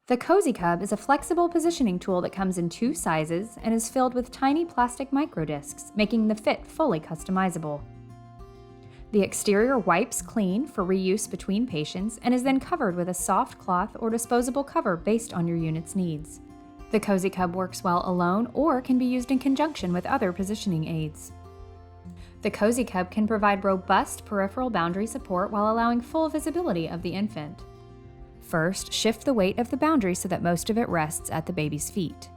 The Cozy Cub is a flexible positioning tool that comes in 2 sizes and is filled with tiny plastic microdiscs, making the fit fully customizable. The exterior wipes clean for reuse between patients and is then covered with a soft cloth or disposable cover based on your unit's needs. The Cozy Cub works well alone or can be used in conjunction with other positioning aids. The Cozy Cub can provide robust peripheral boundary support while allowing full visibility of the infant. First, shift the weight of the boundary so that most of it rests at the baby's feet.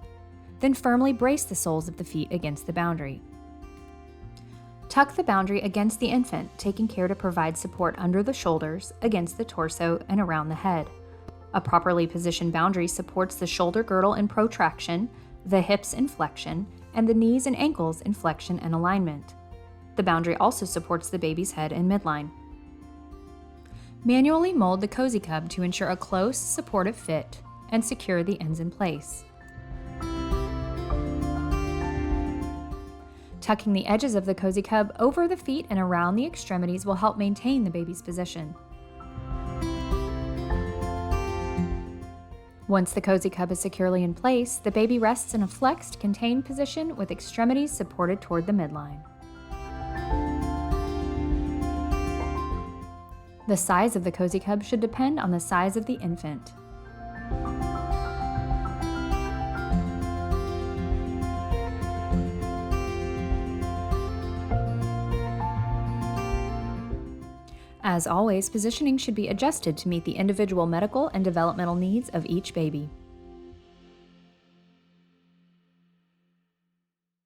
Then firmly brace the soles of the feet against the boundary. Tuck the boundary against the infant, taking care to provide support under the shoulders, against the torso, and around the head. A properly positioned boundary supports the shoulder girdle in protraction, the hips in flexion, and the knees and ankles in flexion and alignment. The boundary also supports the baby's head in midline. Manually mold the Cozy Cub to ensure a close, supportive fit and secure the ends in place. Tucking the edges of the Cozy Cub over the feet and around the extremities will help maintain the baby's position. Once the Cozy Cub is securely in place, the baby rests in a flexed, contained position with extremities supported toward the midline. The size of the Cozy Cub should depend on the size of the infant. As always, positioning should be adjusted to meet the individual medical and developmental needs of each baby.